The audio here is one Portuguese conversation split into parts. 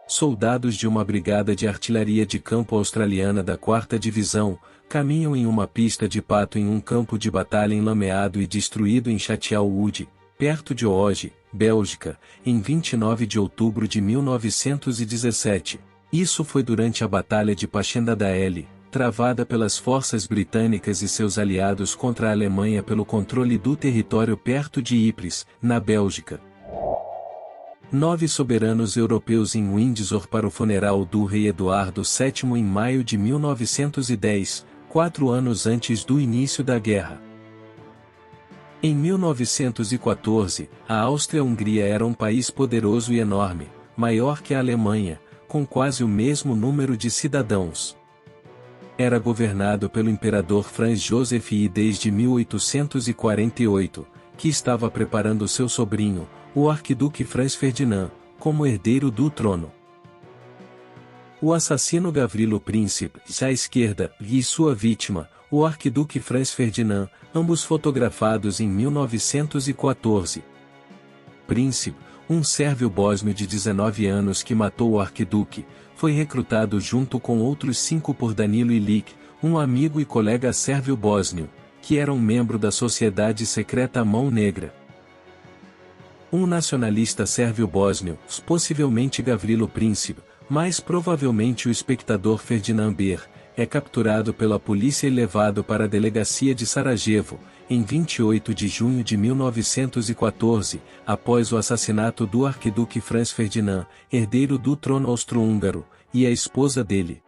Soldados de uma brigada de artilharia de campo australiana da 4ª Divisão, caminham em uma pista de pato em um campo de batalha enlameado e destruído em Château Wood, perto de Ooge, Bélgica, em 29 de outubro de 1917. Isso foi durante a Batalha de Passchendaele, travada pelas forças britânicas e seus aliados contra a Alemanha pelo controle do território perto de Ypres, na Bélgica. 9 soberanos europeus em Windsor para o funeral do rei Eduardo VII em maio de 1910, 4 anos antes do início da guerra. Em 1914, a Áustria-Hungria era um país poderoso e enorme, maior que a Alemanha, com quase o mesmo número de cidadãos. Era governado pelo imperador Franz Joseph I desde 1848, que estava preparando seu sobrinho, o arquiduque Franz Ferdinand, como herdeiro do trono. O assassino Gavrilo Princip, à esquerda, e sua vítima, o arquiduque Franz Ferdinand, ambos fotografados em 1914. Princip, um sérvio bósnio de 19 anos que matou o arquiduque, foi recrutado junto com outros 5 por Danilo Ilić, um amigo e colega sérvio bósnio, que era um membro da sociedade secreta Mão Negra. Um nacionalista sérvio-bósnio, possivelmente Gavrilo Princip, mais provavelmente o espectador Ferdinand Ber, é capturado pela polícia e levado para a delegacia de Sarajevo, em 28 de junho de 1914, após o assassinato do arquiduque Franz Ferdinand, herdeiro do trono austro-húngaro, e a esposa dele.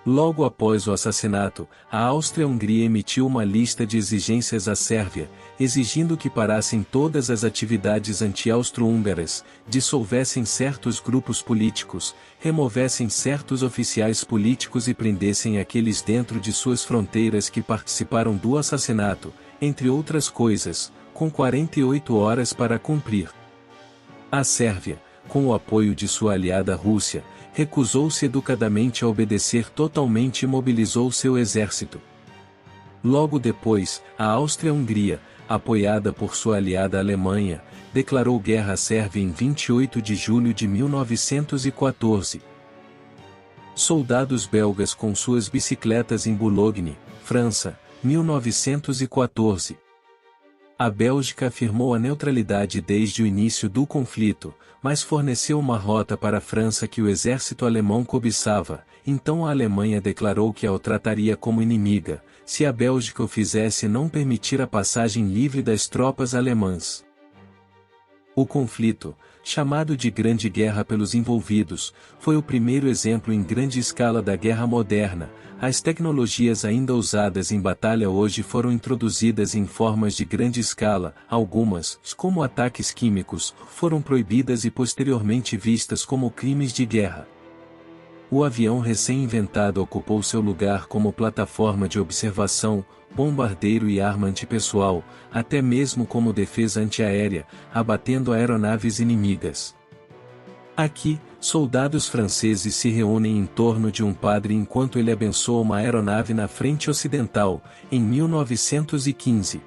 Logo após o assassinato, a Áustria-Hungria emitiu uma lista de exigências à Sérvia, exigindo que parassem todas as atividades anti-austro-húngaras, dissolvessem certos grupos políticos, removessem certos oficiais políticos e prendessem aqueles dentro de suas fronteiras que participaram do assassinato, entre outras coisas, com 48 horas para cumprir. A Sérvia, com o apoio de sua aliada Rússia, recusou-se educadamente a obedecer totalmente e mobilizou seu exército. Logo depois, a Áustria-Hungria, apoiada por sua aliada Alemanha, declarou guerra à Sérvia em 28 de julho de 1914. Soldados belgas com suas bicicletas em Boulogne, França, 1914. A Bélgica afirmou a neutralidade desde o início do conflito, mas forneceu uma rota para a França que o exército alemão cobiçava, então a Alemanha declarou que a o trataria como inimiga, se a Bélgica o fizesse não permitir a passagem livre das tropas alemãs. O conflito, chamado de Grande Guerra pelos envolvidos, foi o primeiro exemplo em grande escala da guerra moderna. As tecnologias ainda usadas em batalha hoje foram introduzidas em formas de grande escala, algumas, como ataques químicos, foram proibidas e posteriormente vistas como crimes de guerra. O avião recém-inventado ocupou seu lugar como plataforma de observação, bombardeiro e arma antipessoal, até mesmo como defesa antiaérea, abatendo aeronaves inimigas. Aqui, soldados franceses se reúnem em torno de um padre enquanto ele abençoa uma aeronave na frente ocidental, em 1915.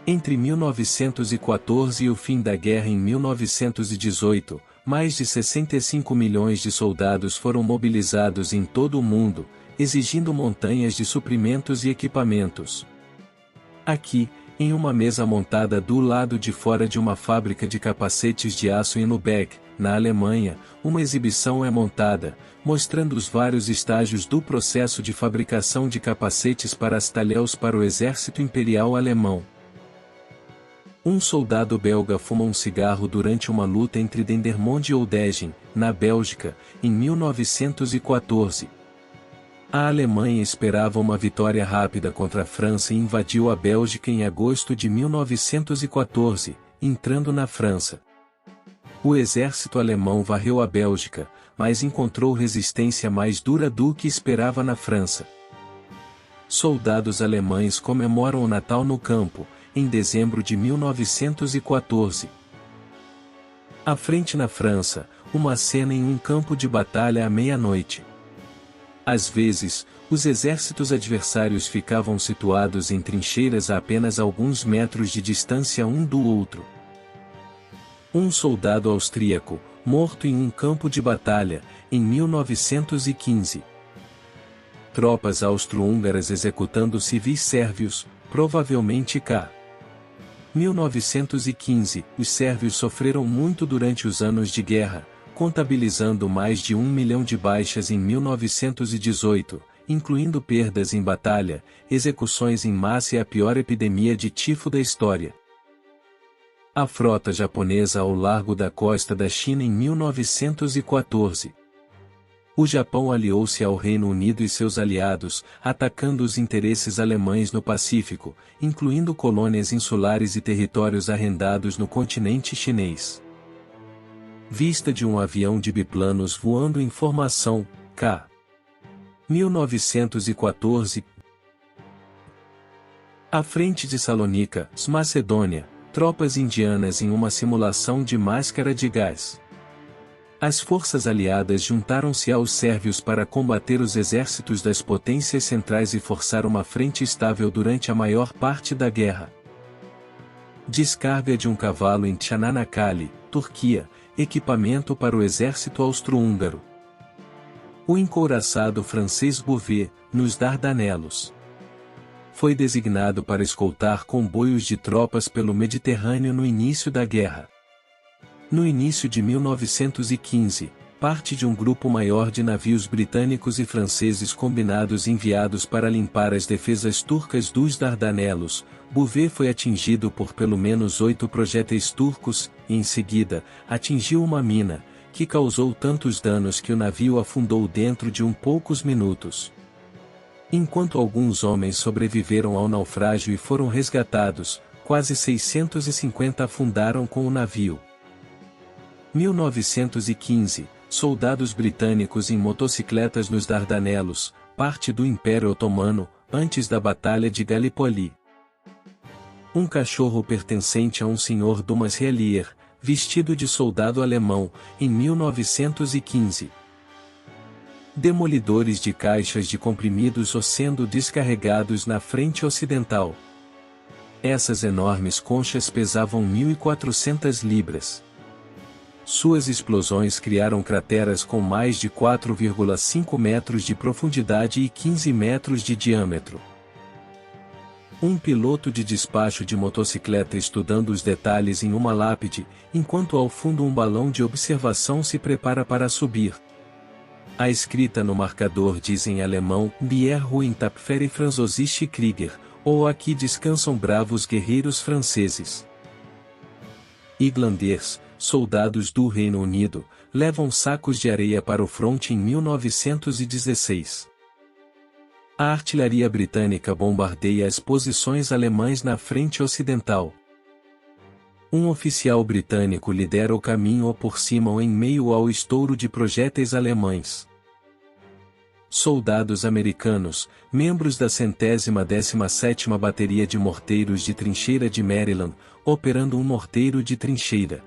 Entre 1914 e o fim da guerra em 1918, mais de 65 milhões de soldados foram mobilizados em todo o mundo, exigindo montanhas de suprimentos e equipamentos. Aqui, em uma mesa montada do lado de fora de uma fábrica de capacetes de aço em Lübeck, na Alemanha, uma exibição é montada, mostrando os vários estágios do processo de fabricação de capacetes para as Talhaus para o exército imperial alemão. Um soldado belga fuma um cigarro durante uma luta entre Dendermonde e Oudegen, na Bélgica, em 1914. A Alemanha esperava uma vitória rápida contra a França e invadiu a Bélgica em agosto de 1914, entrando na França. O exército alemão varreu a Bélgica, mas encontrou resistência mais dura do que esperava na França. Soldados alemães comemoram o Natal no campo, em dezembro de 1914. À frente na França, uma cena em um campo de batalha à meia-noite. Às vezes, Os exércitos adversários ficavam situados em trincheiras a apenas alguns metros de distância um do outro. Um soldado austríaco, morto em um campo de batalha, em 1915. Tropas austro-húngaras executando civis sérvios, provavelmente ca. 1915, os sérvios sofreram muito durante os anos de guerra, contabilizando mais de 1 milhão de baixas em 1918, incluindo perdas em batalha, execuções em massa e a pior epidemia de tifo da história. A frota japonesa ao largo da costa da China em 1914. O Japão aliou-se ao Reino Unido e seus aliados, atacando os interesses alemães no Pacífico, incluindo colônias insulares e territórios arrendados no continente chinês. Vista de um avião de biplanos voando em formação, k. 1914. À frente de Salônica, Macedônia, tropas indianas em uma simulação de máscara de gás. As forças aliadas juntaram-se aos sérvios para combater os exércitos das potências centrais e forçar uma frente estável durante a maior parte da guerra. Descarga de um cavalo em Çanakkale, Turquia, equipamento para o exército austro-húngaro. O encouraçado francês Bouvet, nos Dardanelos. Foi designado para escoltar comboios de tropas pelo Mediterrâneo no início da guerra. No início de 1915, parte de um grupo maior de navios britânicos e franceses combinados enviados para limpar as defesas turcas dos Dardanelos, Bouvet foi atingido por pelo menos 8 projéteis turcos, e em seguida, atingiu uma mina, que causou tantos danos que o navio afundou dentro de poucos minutos. Enquanto alguns homens sobreviveram ao naufrágio e foram resgatados, quase 650 afundaram com o navio. 1915, soldados britânicos em motocicletas nos Dardanelos, parte do Império Otomano, antes da Batalha de Gallipoli. Um cachorro pertencente a um senhor Dumas Relier, vestido de soldado alemão, em 1915. Demolidores de caixas de comprimidos ou sendo descarregados na frente ocidental. Essas enormes conchas pesavam 1.400 libras. Suas explosões criaram crateras com mais de 4,5 metros de profundidade e 15 metros de diâmetro. Um piloto de despacho de motocicleta estudando os detalhes em uma lápide, enquanto ao fundo um balão de observação se prepara para subir. A escrita no marcador diz em alemão "Wir ruhen tapfere französische Krieger", ou "Aqui descansam bravos guerreiros franceses". Irlandês, soldados do Reino Unido, levam sacos de areia para o fronte em 1916. A artilharia britânica bombardeia as posições alemãs na frente ocidental. Um oficial britânico lidera o caminho por cima em meio ao estouro de projéteis alemães. Soldados americanos, membros da 117ª Bateria de Morteiros de Trincheira de Maryland, operando um morteiro de trincheira.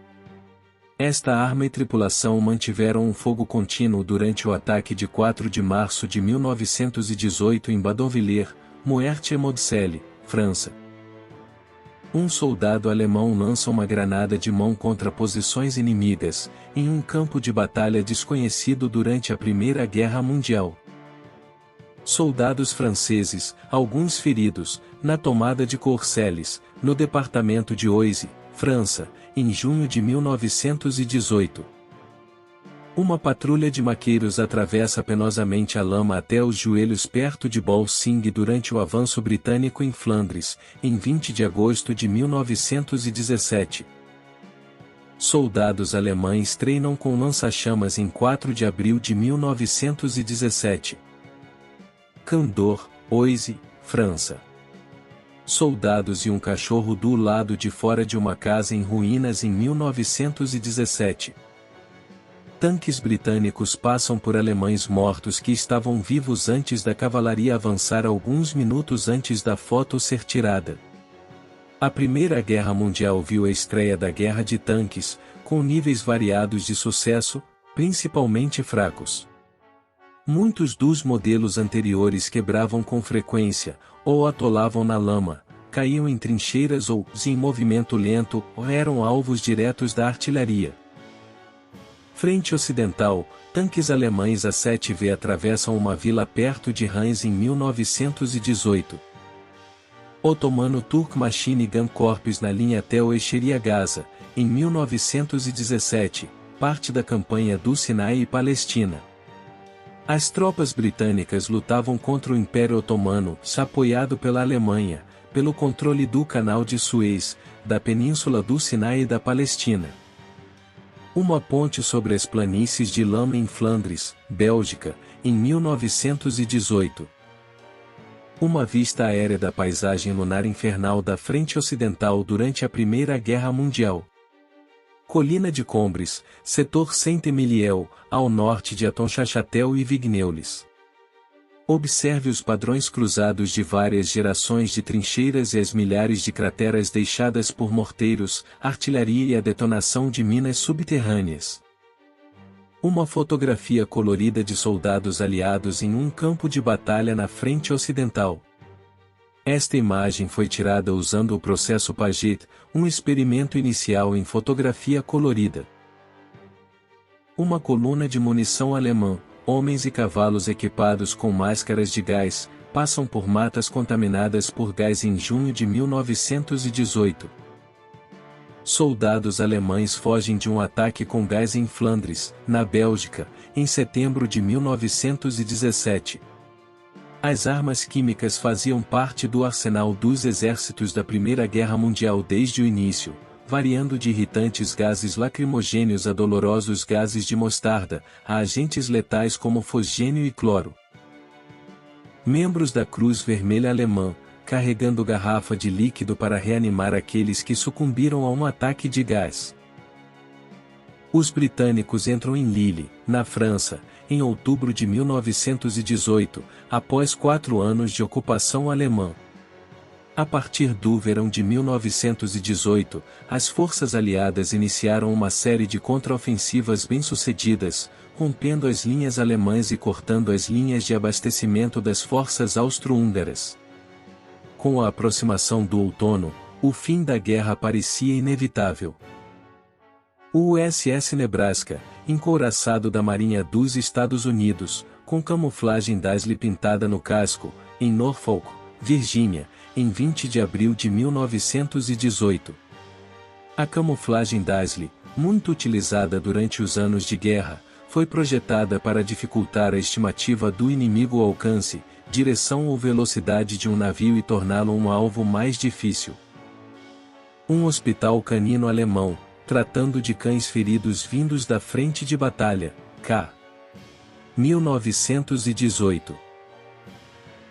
Esta arma e tripulação mantiveram um fogo contínuo durante o ataque de 4 de março de 1918 em Badonviller, Meurthe-et-Moselle, França. Um soldado alemão lança uma granada de mão contra posições inimigas, em um campo de batalha desconhecido durante a Primeira Guerra Mundial. Soldados franceses, alguns feridos, na tomada de Courcelles, no departamento de Oise, França, em junho de 1918. Uma patrulha de maqueiros atravessa penosamente a lama até os joelhos perto de Balsing durante o avanço britânico em Flandres, em 20 de agosto de 1917. Soldados alemães treinam com lança-chamas em 4 de abril de 1917. Candor, Oise, França. Soldados e um cachorro do lado de fora de uma casa em ruínas em 1917. Tanques britânicos passam por alemães mortos que estavam vivos antes da cavalaria avançar alguns minutos antes da foto ser tirada. A Primeira Guerra Mundial viu a estreia da guerra de tanques, com níveis variados de sucesso, principalmente fracos. Muitos dos modelos anteriores quebravam com frequência, ou atolavam na lama, caíam em trincheiras ou, em movimento lento, ou eram alvos diretos da artilharia. Frente ocidental, tanques alemães A-7V atravessam uma vila perto de Reims em 1918. Otomano Turk Machine Gun Corps na linha Tel Eixeria Gaza, em 1917, parte da campanha do Sinai e Palestina. As tropas britânicas lutavam contra o Império Otomano, apoiado pela Alemanha, pelo controle do Canal de Suez, da Península do Sinai e da Palestina. Uma ponte sobre as planícies de lama em Flandres, Bélgica, em 1918. Uma vista aérea da paisagem lunar infernal da frente ocidental durante a Primeira Guerra Mundial. Colina de Combres, setor Saint-Emilion, ao norte de Aton-Chachatel e Vigneules. Observe os padrões cruzados de várias gerações de trincheiras e as milhares de crateras deixadas por morteiros, artilharia e a detonação de minas subterrâneas. Uma fotografia colorida de soldados aliados em um campo de batalha na frente ocidental. Esta imagem foi tirada usando o processo Paget, um experimento inicial em fotografia colorida. Uma coluna de munição alemã, homens e cavalos equipados com máscaras de gás, passam por matas contaminadas por gás em junho de 1918. Soldados alemães fogem de um ataque com gás em Flandres, na Bélgica, em setembro de 1917. As armas químicas faziam parte do arsenal dos exércitos da Primeira Guerra Mundial desde o início, variando de irritantes gases lacrimogêneos a dolorosos gases de mostarda, a agentes letais como fosgênio e cloro. Membros da Cruz Vermelha Alemã, carregando garrafa de líquido para reanimar aqueles que sucumbiram a um ataque de gás. Os britânicos entram em Lille, na França, em outubro de 1918, após 4 anos de ocupação alemã. A partir do verão de 1918, as forças aliadas iniciaram uma série de contraofensivas bem-sucedidas, rompendo as linhas alemãs e cortando as linhas de abastecimento das forças austro-húngaras. Com a aproximação do outono, o fim da guerra parecia inevitável. O USS Nebraska, encouraçado da Marinha dos Estados Unidos, com camuflagem Daisy pintada no casco, em Norfolk, Virgínia, em 20 de abril de 1918. A camuflagem Daisy, muito utilizada durante os anos de guerra, foi projetada para dificultar a estimativa do inimigo ao alcance, direção ou velocidade de um navio e torná-lo um alvo mais difícil. Um hospital canino alemão, tratando de cães feridos vindos da frente de batalha, k. 1918.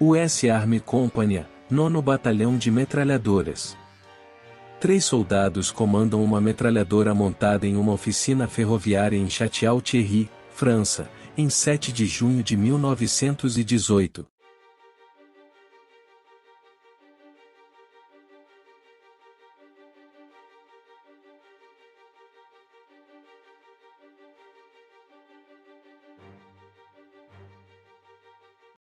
US Army Company, 9º Batalhão de Metralhadoras. 3 soldados comandam uma metralhadora montada em uma oficina ferroviária em Château-Thierry, França, em 7 de junho de 1918.